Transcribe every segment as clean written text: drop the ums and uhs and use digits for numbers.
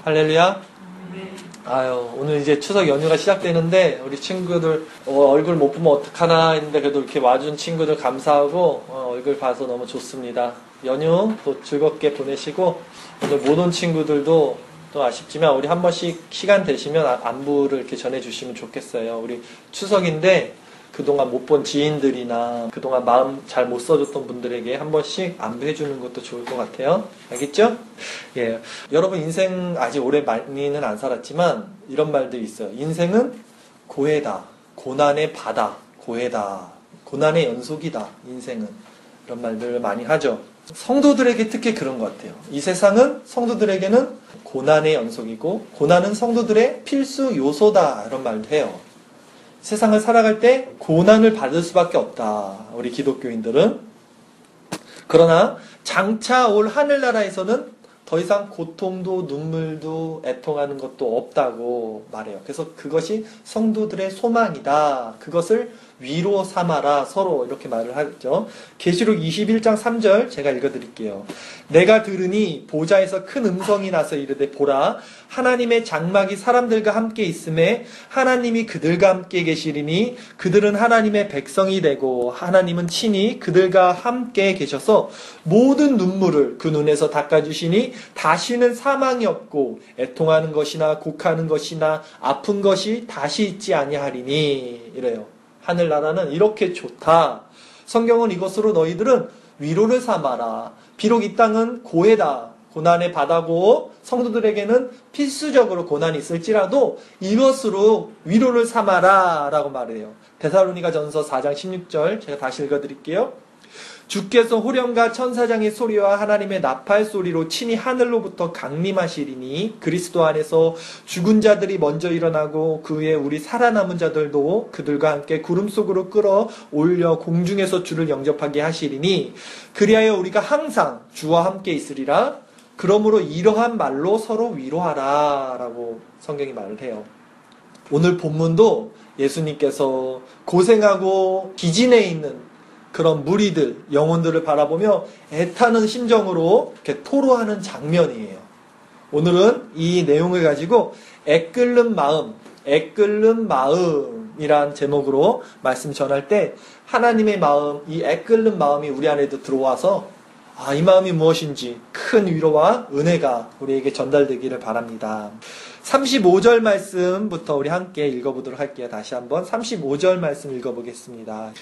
할렐루야. 아유, 오늘 이제 추석 연휴가 시작되는데 우리 친구들 얼굴 못 보면 어떡하나 했는데 그래도 이렇게 와준 친구들 감사하고 얼굴 봐서 너무 좋습니다. 연휴 또 즐겁게 보내시고 오늘 못 온 친구들도 또 아쉽지만 우리 한 번씩 시간 되시면 안부를 이렇게 전해주시면 좋겠어요. 우리 추석인데 그동안 못 본 지인들이나 그동안 마음 잘 못 써줬던 분들에게 한 번씩 안부해주는 것도 좋을 것 같아요. 알겠죠? 예. 여러분 인생 아직 오래 많이는 안 살았지만 이런 말들이 있어요. 인생은 고해다. 고난의 바다. 고해다. 고난의 연속이다. 인생은. 이런 말들을 많이 하죠. 성도들에게 특히 그런 것 같아요. 이 세상은 성도들에게는 고난의 연속이고 고난은 성도들의 필수 요소다. 이런 말도 해요. 세상을 살아갈 때 고난을 받을 수밖에 없다. 우리 기독교인들은. 그러나 장차 올 하늘나라에서는 더 이상 고통도 눈물도 애통하는 것도 없다고 말해요. 그래서 그것이 성도들의 소망이다. 그것을 위로 삼아라. 서로 이렇게 말을 하죠. 계시록 21장 3절 제가 읽어드릴게요. 내가 들으니 보좌에서 큰 음성이 나서 이르되 보라 하나님의 장막이 사람들과 함께 있음에 하나님이 그들과 함께 계시리니 그들은 하나님의 백성이 되고 하나님은 친히 그들과 함께 계셔서 모든 눈물을 그 눈에서 닦아주시니 다시는 사망이 없고 애통하는 것이나 곡하는 것이나 아픈 것이 다시 있지 아니하리니 이래요. 하늘나라는 이렇게 좋다. 성경은 이것으로 너희들은 위로를 삼아라. 비록 이 땅은 고해다. 고난의 바다고 성도들에게는 필수적으로 고난이 있을지라도 이것으로 위로를 삼아라 라고 말해요. 데살로니가전서 4장 16절 제가 다시 읽어드릴게요. 주께서 호령과 천사장의 소리와 하나님의 나팔 소리로 친히 하늘로부터 강림하시리니 그리스도 안에서 죽은 자들이 먼저 일어나고 그 후에 우리 살아남은 자들도 그들과 함께 구름 속으로 끌어올려 공중에서 주를 영접하게 하시리니 그리하여 우리가 항상 주와 함께 있으리라. 그러므로 이러한 말로 서로 위로하라 라고 성경이 말을 해요. 오늘 본문도 예수님께서 고생하고 기진해 있는 그런 무리들, 영혼들을 바라보며 애타는 심정으로 이렇게 토로하는 장면이에요. 오늘은 이 내용을 가지고 애끓는 마음이란 제목으로 말씀 전할 때 하나님의 마음, 이 애끓는 마음이 우리 안에도 들어와서 이 마음이 무엇인지 큰 위로와 은혜가 우리에게 전달되기를 바랍니다. 35절 말씀부터 우리 함께 읽어보도록 할게요. 다시 한번 35절 말씀 읽어보겠습니다.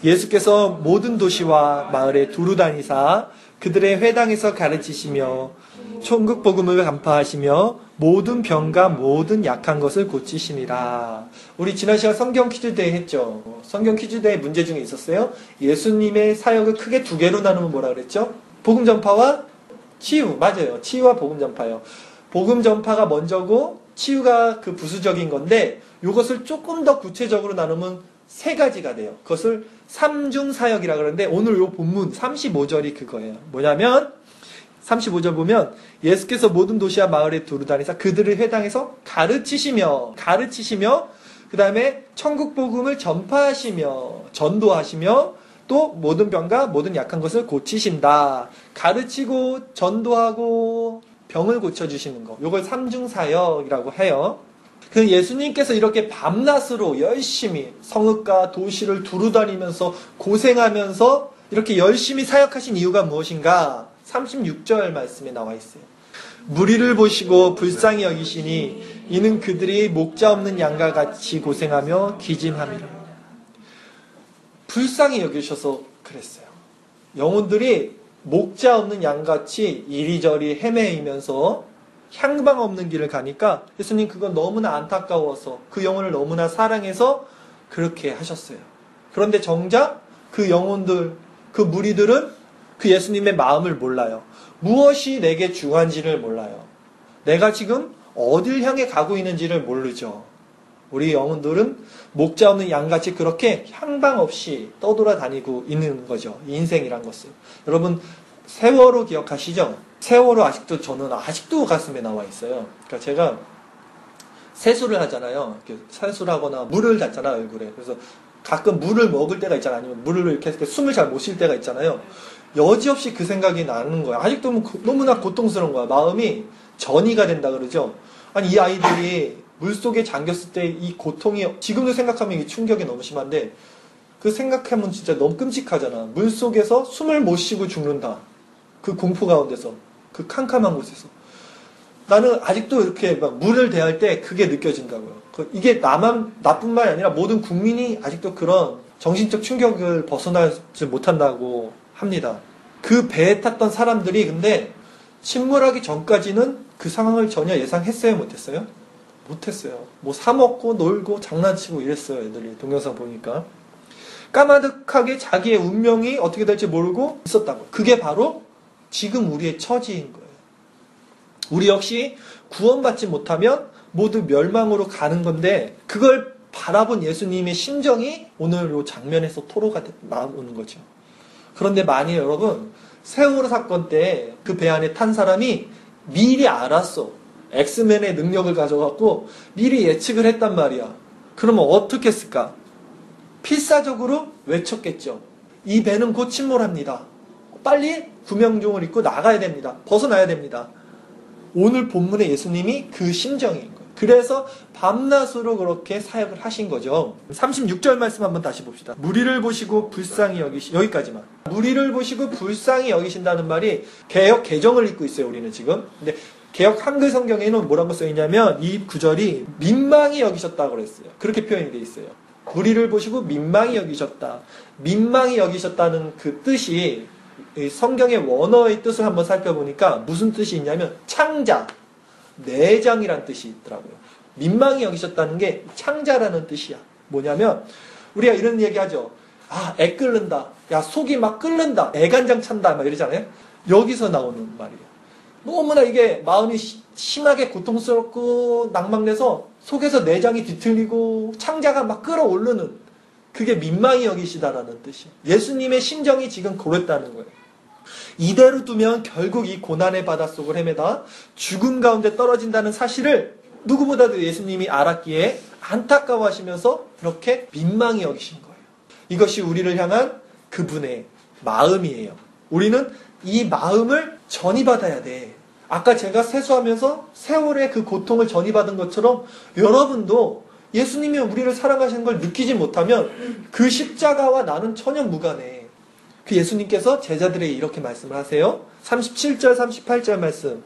예수께서 모든 도시와 마을에 두루 다니사 그들의 회당에서 가르치시며 천국 복음을 간파하시며 모든 병과 모든 약한 것을 고치시니라. 우리 지난 시간 성경 퀴즈대회 했죠. 성경 퀴즈대회 문제 중에 있었어요. 예수님의 사역을 크게 두 개로 나누면 뭐라 그랬죠? 복음 전파와 치유. 맞아요. 치유와 복음 전파요. 복음 전파가 먼저고 치유가 그 부수적인 건데 이것을 조금 더 구체적으로 나누면 세 가지가 돼요. 그것을 삼중사역이라 그러는데 오늘 이 본문 35절이 그거예요. 뭐냐면 35절 보면 예수께서 모든 도시와 마을에 두루다니사 그들을 회당에서 가르치시며 그 다음에 천국 복음을 전파하시며 전도하시며 또 모든 병과 모든 약한 것을 고치신다. 가르치고 전도하고 병을 고쳐주시는 거. 이걸 삼중사역이라고 해요. 그 예수님께서 이렇게 밤낮으로 열심히 성읍과 도시를 두루다니면서 고생하면서 이렇게 열심히 사역하신 이유가 무엇인가? 36절 말씀에 나와 있어요. 무리를 보시고 불쌍히 여기시니 이는 그들이 목자 없는 양과 같이 고생하며 기진함이라. 불쌍히 여기셔서 그랬어요. 영혼들이 목자 없는 양같이 이리저리 헤매이면서 향방 없는 길을 가니까 예수님 그건 너무나 안타까워서 그 영혼을 너무나 사랑해서 그렇게 하셨어요. 그런데 정작 그 영혼들, 그 무리들은 그 예수님의 마음을 몰라요. 무엇이 내게 중요한지를 몰라요. 내가 지금 어딜 향해 가고 있는지를 모르죠. 우리 영혼들은 목자 없는 양같이 그렇게 향방 없이 떠돌아다니고 있는 거죠. 인생이란 것은. 여러분 세월호 기억하시죠? 세월호 저는 아직도 가슴에 나와 있어요. 그러니까 제가 세수를 하잖아요. 세수를 하거나 물을 닿잖아요, 얼굴에. 그래서 가끔 물을 먹을 때가 있잖아요. 아니면 물을 이렇게 숨을 잘 못 쉴 때가 있잖아요. 여지없이 그 생각이 나는 거야. 아직도 너무나 고통스러운 거야. 마음이 전이가 된다 그러죠. 아니 이 아이들이 물속에 잠겼을 때 이 고통이 지금도 생각하면 이 충격이 너무 심한데 그 생각하면 진짜 너무 끔찍하잖아. 물속에서 숨을 못 쉬고 죽는다. 그 공포 가운데서 그 캄캄한 곳에서 나는 아직도 이렇게 막 물을 대할 때 그게 느껴진다고요. 이게 나뿐만이 아니라 모든 국민이 아직도 그런 정신적 충격을 벗어나지 못한다고 합니다. 그 배에 탔던 사람들이 근데 침몰하기 전까지는 그 상황을 전혀 예상했어요? 못했어요? 못했어요. 뭐 사먹고 놀고 장난치고 이랬어요. 애들이 동영상 보니까. 까마득하게 자기의 운명이 어떻게 될지 모르고 있었다고. 그게 바로 지금 우리의 처지인 거예요. 우리 역시 구원받지 못하면 모두 멸망으로 가는 건데 그걸 바라본 예수님의 심정이 오늘 이 장면에서 토로가 나오는 거죠. 그런데 만일 여러분 세월호 사건 때 그 배 안에 탄 사람이 미리 알았어. 엑스맨의 능력을 가져갖고 미리 예측을 했단 말이야. 그러면 어떻게 했을까? 필사적으로 외쳤겠죠. 이 배는 곧 침몰합니다. 빨리 구명종을 입고 나가야 됩니다. 벗어나야 됩니다. 오늘 본문의 예수님이 그 심정인 거예요. 그래서 밤낮으로 그렇게 사역을 하신 거죠. 36절 말씀 한번 다시 봅시다. 무리를 보시고 불쌍히 여기까지만. 무리를 보시고 불쌍히 여기신다는 말이 개역 개정을 읽고 있어요. 우리는 지금. 근데 개역 한글 성경에는 뭐라고 써있냐면 이 구절이 민망히 여기셨다고 그랬어요. 그렇게 표현이 돼 있어요. 무리를 보시고 민망히 여기셨다. 민망히 여기셨다는 그 뜻이 성경의 원어의 뜻을 한번 살펴보니까 무슨 뜻이 있냐면 창자, 내장이란 뜻이 있더라고요. 민망히 여기셨다는 게 창자라는 뜻이야. 뭐냐면 우리가 이런 얘기 하죠. 아, 애 끓는다. 야, 속이 막 끓는다. 애간장 찬다. 막 이러잖아요. 여기서 나오는 말이에요. 너무나 이게 마음이 심하게 고통스럽고 낭망돼서 속에서 내장이 뒤틀리고 창자가 막 끓어오르는 그게 민망히 여기시다라는 뜻이에요. 예수님의 심정이 지금 그랬다는 거예요. 이대로 두면 결국 이 고난의 바닷속을 헤매다 죽음 가운데 떨어진다는 사실을 누구보다도 예수님이 알았기에 안타까워하시면서 그렇게 민망히 여기신 거예요. 이것이 우리를 향한 그분의 마음이에요. 우리는 이 마음을 전이받아야 돼. 아까 제가 세수하면서 세월의 그 고통을 전이받은 것처럼 여러분도 예수님이 우리를 사랑하시는 걸 느끼지 못하면 그 십자가와 나는 전혀 무관해. 그 예수님께서 제자들에게 이렇게 말씀을 하세요. 37절 38절 말씀.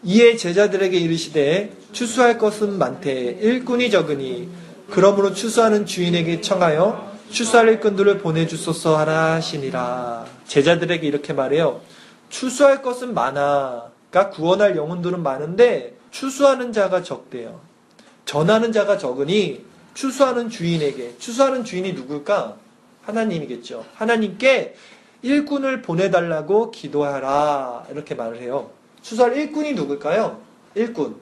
이에 제자들에게 이르시되 추수할 것은 많되 일꾼이 적으니 그러므로 추수하는 주인에게 청하여 추수할 일꾼들을 보내주소서 하라 하시니라. 제자들에게 이렇게 말해요. 추수할 것은 많아. 그러니까 구원할 영혼들은 많은데 추수하는 자가 적대요. 전하는 자가 적으니 추수하는 주인에게. 추수하는 주인이 누굴까? 하나님이겠죠. 하나님께 일꾼을 보내달라고 기도하라. 이렇게 말을 해요. 추수할 일꾼이 누굴까요? 일꾼.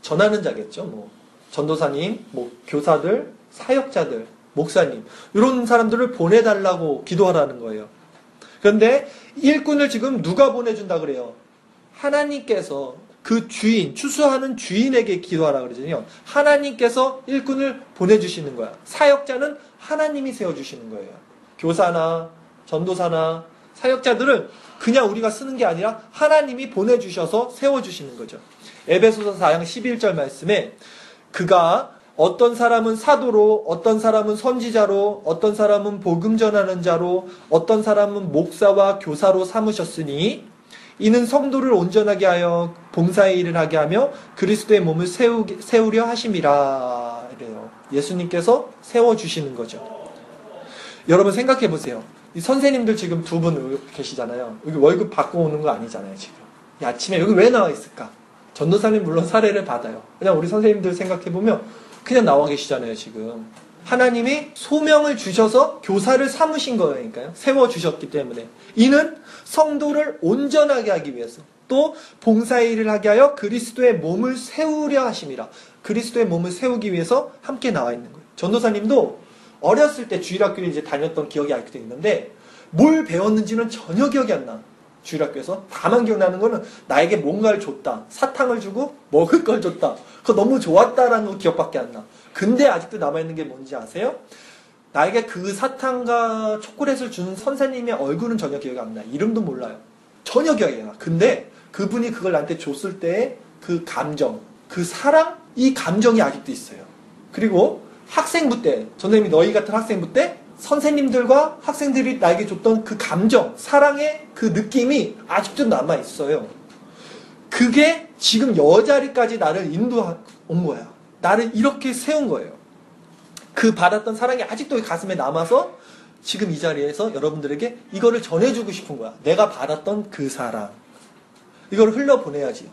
전하는 자겠죠. 뭐 전도사님, 뭐 교사들, 사역자들, 목사님. 이런 사람들을 보내달라고 기도하라는 거예요. 그런데 일꾼을 지금 누가 보내준다 그래요? 하나님께서 그 주인, 추수하는 주인에게 기도하라 그러잖아요. 하나님께서 일꾼을 보내주시는 거야. 사역자는 하나님이 세워주시는 거예요. 교사나 전도사나 사역자들은 그냥 우리가 쓰는 게 아니라 하나님이 보내주셔서 세워주시는 거죠. 에베소서 4장 11절 말씀에 그가 어떤 사람은 사도로, 어떤 사람은 선지자로, 어떤 사람은 복음 전하는 자로, 어떤 사람은 목사와 교사로 삼으셨으니 이는 성도를 온전하게 하여 봉사의 일을 하게 하며 그리스도의 몸을 세우려 하심이라. 이래요. 예수님께서 세워주시는 거죠. 여러분 생각해 보세요. 이 선생님들 지금 두 분 계시잖아요. 여기 월급 받고 오는 거 아니잖아요, 지금. 아침에 여기 왜 나와 있을까? 전도사님 물론 사례를 받아요. 그냥 우리 선생님들 생각해 보면 그냥 나와 계시잖아요, 지금. 하나님이 소명을 주셔서 교사를 삼으신 거니까요. 세워주셨기 때문에. 이는 성도를 온전하게 하기 위해서 또 봉사의 일을 하게 하여 그리스도의 몸을 세우려 하심이라. 그리스도의 몸을 세우기 위해서 함께 나와 있는 거예요. 전도사님도 어렸을 때 주일학교를 이제 다녔던 기억이 아직도 있는데 뭘 배웠는지는 전혀 기억이 안 나. 주일학교에서 다만 기억나는 거는 나에게 뭔가를 줬다. 사탕을 주고 먹을 걸 줬다. 그거 너무 좋았다라는 거 기억밖에 안 나. 근데 아직도 남아있는 게 뭔지 아세요? 나에게 그 사탕과 초콜릿을 준 선생님의 얼굴은 전혀 기억이 안 나. 이름도 몰라요. 전혀 기억이 안 나. 근데 그분이 그걸 나한테 줬을 때 그 감정, 그 사랑, 이 감정이 아직도 있어요. 그리고 학생부 때, 선생님이 너희 같은 학생부 때 선생님들과 학생들이 나에게 줬던 그 감정, 사랑의 그 느낌이 아직도 남아있어요. 그게 지금 여자리까지 나를 인도한 거야. 나를 이렇게 세운 거예요. 그 받았던 사랑이 아직도 가슴에 남아서 지금 이 자리에서 여러분들에게 이거를 전해주고 싶은 거야. 내가 받았던 그 사랑. 이걸 흘려보내야지.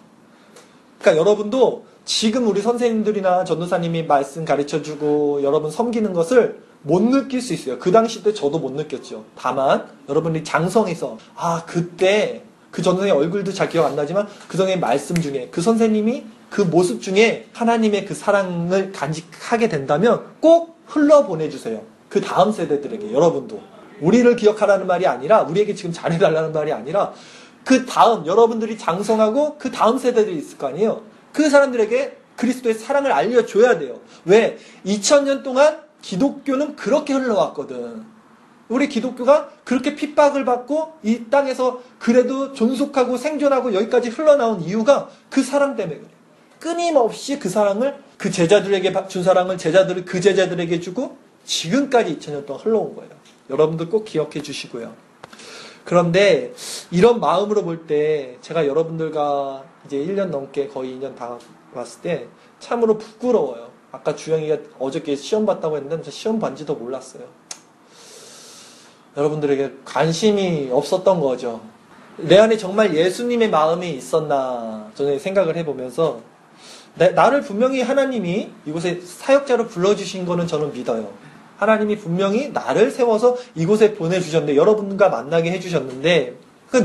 그러니까 여러분도 지금 우리 선생님들이나 전도사님이 말씀 가르쳐주고 여러분 섬기는 것을 못 느낄 수 있어요. 그 당시 때 저도 못 느꼈죠. 다만 여러분이 장성해서 그때 그 전선생님 얼굴도 잘 기억 안 나지만 그 선생님 말씀 중에 그 선생님이 그 모습 중에 하나님의 그 사랑을 간직하게 된다면 꼭 흘러보내주세요. 그 다음 세대들에게. 여러분도 우리를 기억하라는 말이 아니라 우리에게 지금 잘해달라는 말이 아니라 그 다음 여러분들이 장성하고 그 다음 세대들이 있을 거 아니에요. 그 사람들에게 그리스도의 사랑을 알려줘야 돼요. 왜? 2000년 동안 기독교는 그렇게 흘러왔거든. 우리 기독교가 그렇게 핍박을 받고 이 땅에서 그래도 존속하고 생존하고 여기까지 흘러나온 이유가 그 사랑 때문에 그래요. 끊임없이 그 사랑을 그 제자들에게 준 사랑을 제자들을 그 제자들에게 주고 지금까지 2000년 동안 흘러온 거예요. 여러분들 꼭 기억해 주시고요. 그런데 이런 마음으로 볼 때 제가 여러분들과 이제 1년 넘게 거의 2년 다 왔을 때 참으로 부끄러워요. 아까 주영이가 어저께 시험 봤다고 했는데 저 시험 반지도 몰랐어요. 여러분들에게 관심이 없었던 거죠. 내 안에 정말 예수님의 마음이 있었나 저는 생각을 해보면서 나를 분명히 하나님이 이곳에 사역자로 불러주신 거는 저는 믿어요. 하나님이 분명히 나를 세워서 이곳에 보내주셨는데 여러분과 만나게 해주셨는데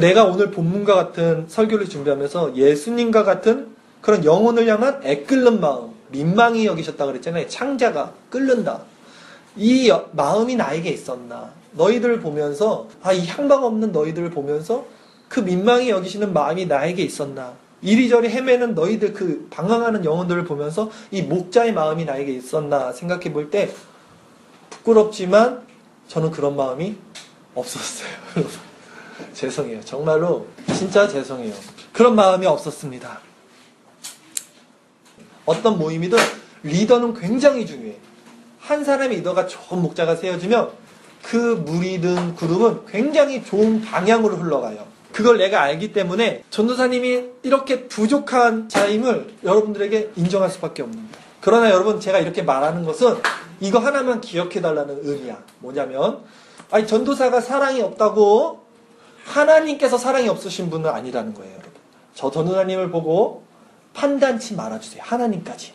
내가 오늘 본문과 같은 설교를 준비하면서 예수님과 같은 그런 영혼을 향한 애끓는 마음, 민망히 여기셨다 그랬잖아요. 창자가 끓는다. 이 마음이 나에게 있었나. 너희들을 보면서 이 향방 없는 너희들을 보면서 그 민망히 여기시는 마음이 나에게 있었나. 이리저리 헤매는 너희들 그 방황하는 영혼들을 보면서 이 목자의 마음이 나에게 있었나 생각해 볼 때 부끄럽지만 저는 그런 마음이 없었어요. 죄송해요. 정말로 진짜 죄송해요. 그런 마음이 없었습니다. 어떤 모임이든 리더는 굉장히 중요해. 한 사람의 리더가 좋은 목자가 세워지면 그 무리든 그룹은 굉장히 좋은 방향으로 흘러가요. 그걸 내가 알기 때문에 전도사님이 이렇게 부족한 자임을 여러분들에게 인정할 수밖에 없습니다. 그러나 여러분 제가 이렇게 말하는 것은 이거 하나만 기억해달라는 의미야. 뭐냐면 전도사가 사랑이 없다고 하나님께서 사랑이 없으신 분은 아니라는 거예요. 여러분. 저 전도사님을 보고 판단치 말아주세요. 하나님까지.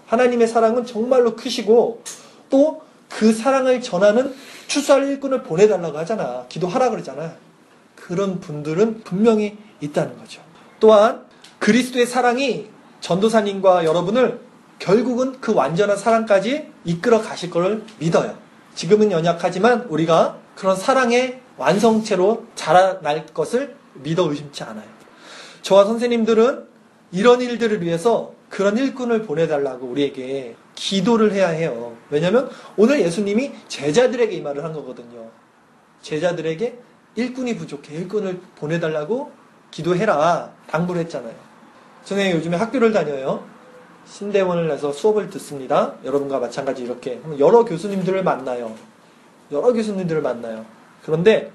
하나님의 사랑은 정말로 크시고 또 그 사랑을 전하는 추수할 일꾼을 보내달라고 하잖아. 기도하라 그러잖아. 그런 분들은 분명히 있다는 거죠. 또한 그리스도의 사랑이 전도사님과 여러분을 결국은 그 완전한 사랑까지 이끌어 가실 것을 믿어요. 지금은 연약하지만 우리가 그런 사랑의 완성체로 자라날 것을 믿어 의심치 않아요. 저와 선생님들은 이런 일들을 위해서 그런 일꾼을 보내달라고 우리에게 기도를 해야 해요. 왜냐하면 오늘 예수님이 제자들에게 이 말을 한 거거든요. 제자들에게 일꾼이 부족해. 일꾼을 보내달라고 기도해라. 당부를 했잖아요. 저는 요즘에 학교를 다녀요. 신대원을 해서 수업을 듣습니다. 여러분과 마찬가지 이렇게 여러 교수님들을 만나요. 그런데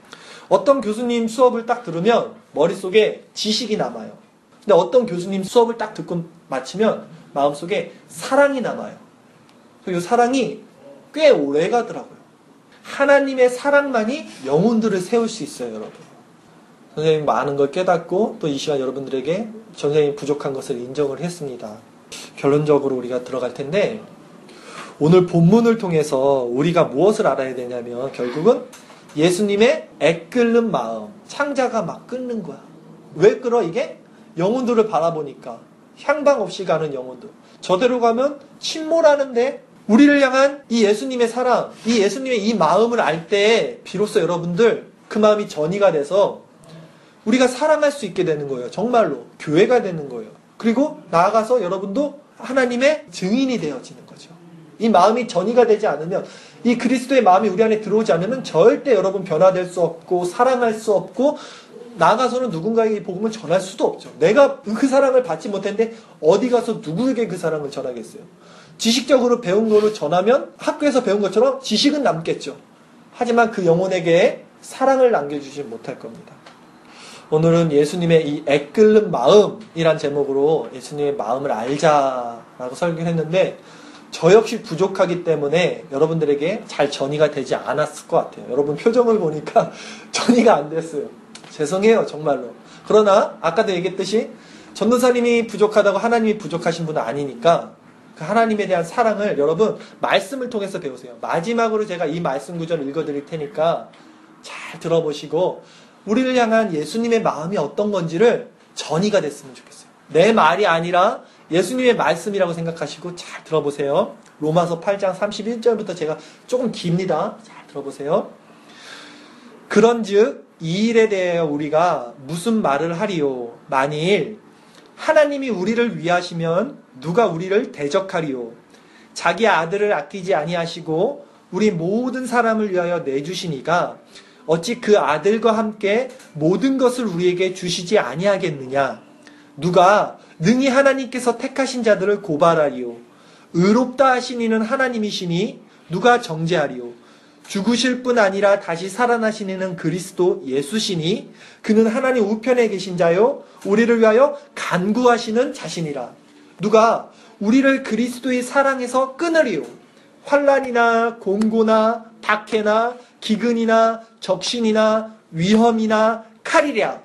어떤 교수님 수업을 딱 들으면 머릿속에 지식이 남아요. 근데 어떤 교수님 수업을 딱 듣고 마치면 마음속에 사랑이 남아요. 이 사랑이 꽤 오래 가더라고요. 하나님의 사랑만이 영혼들을 세울 수 있어요, 여러분. 선생님 많은 걸 깨닫고 또 이 시간 여러분들에게 선생님이 부족한 것을 인정을 했습니다. 결론적으로 우리가 들어갈 텐데 오늘 본문을 통해서 우리가 무엇을 알아야 되냐면 결국은 예수님의 애끓는 마음, 창자가 막 끓는 거야. 왜 끓어 이게? 영혼들을 바라보니까 향방 없이 가는 영혼들. 저대로 가면 침몰하는데 우리를 향한 이 예수님의 사랑, 이 예수님의 이 마음을 알 때 비로소 여러분들 그 마음이 전이가 돼서 우리가 사랑할 수 있게 되는 거예요. 정말로 교회가 되는 거예요. 그리고 나아가서 여러분도 하나님의 증인이 되어지는 거죠. 이 마음이 전이가 되지 않으면 이 그리스도의 마음이 우리 안에 들어오지 않으면 절대 여러분 변화될 수 없고 사랑할 수 없고 나가서는 누군가에게 복음을 전할 수도 없죠. 내가 그 사랑을 받지 못했는데 어디 가서 누구에게 그 사랑을 전하겠어요. 지식적으로 배운 거로 전하면 학교에서 배운 것처럼 지식은 남겠죠. 하지만 그 영혼에게 사랑을 남겨주지 못할 겁니다. 오늘은 예수님의 이 애끓는 마음이란 제목으로 예수님의 마음을 알자라고 설교를 했는데 저 역시 부족하기 때문에 여러분들에게 잘 전이가 되지 않았을 것 같아요. 여러분 표정을 보니까 전이가 안 됐어요. 죄송해요, 정말로. 그러나 아까도 얘기했듯이 전도사님이 부족하다고 하나님이 부족하신 분은 아니니까 그 하나님에 대한 사랑을 여러분 말씀을 통해서 배우세요. 마지막으로 제가 이 말씀 구절을 읽어드릴 테니까 잘 들어보시고 우리를 향한 예수님의 마음이 어떤 건지를 전이가 됐으면 좋겠어요. 내 말이 아니라 예수님의 말씀이라고 생각하시고 잘 들어보세요. 로마서 8장 31절부터 제가 조금 깁니다. 잘 들어보세요. 그런즉 이 일에 대하여 우리가 무슨 말을 하리요? 만일 하나님이 우리를 위하시면 누가 우리를 대적하리요? 자기 아들을 아끼지 아니하시고 우리 모든 사람을 위하여 내주시니가 어찌 그 아들과 함께 모든 것을 우리에게 주시지 아니하겠느냐? 누가 능히 하나님께서 택하신 자들을 고발하리요? 의롭다 하신 이는 하나님이시니 누가 정죄하리요? 죽으실 뿐 아니라 다시 살아나신 이는 그리스도 예수시니 그는 하나님 우편에 계신 자요 우리를 위하여 간구하시는 자신이라. 누가 우리를 그리스도의 사랑에서 끊으리요? 환난이나 공고나 박해나 기근이나 적신이나 위험이나 칼이랴.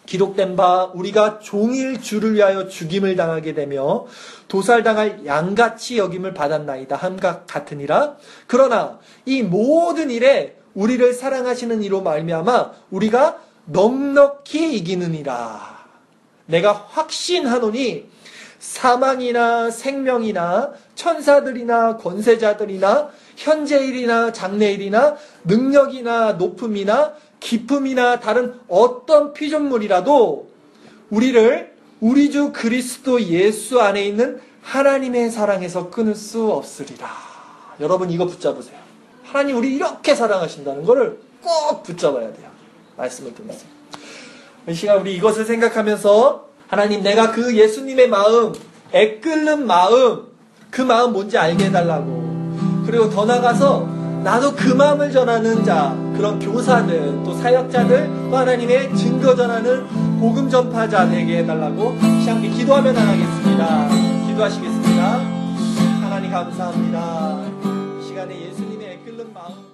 기록된 바 우리가 종일 주를 위하여 죽임을 당하게 되며 도살당할 양같이 여김을 받았나이다 함과 같으니라. 그러나 이 모든 일에 우리를 사랑하시는 이로 말미암아 우리가 넉넉히 이기느니라. 내가 확신하노니 사망이나 생명이나 천사들이나 권세자들이나 현재일이나 장래일이나 능력이나 높음이나 기쁨이나 다른 어떤 피조물이라도 우리를 우리 주 그리스도 예수 안에 있는 하나님의 사랑에서 끊을 수 없으리라. 여러분 이거 붙잡으세요. 하나님 우리 이렇게 사랑하신다는 것을 꼭 붙잡아야 돼요. 말씀을 통해서. 이 시간 우리 이것을 생각하면서 하나님 내가 그 예수님의 마음, 애끓는 마음, 그 마음 뭔지 알게 해달라고. 그리고 더 나아가서 나도 그 마음을 전하는 자, 그런 교사들, 또 사역자들, 또 하나님의 증거 전하는 복음 전파자 되게 해달라고 함께 기도하며 나가겠습니다. 기도하시겠습니다. 하나님 감사합니다. 이 시간에 예수님의 애끓는 마음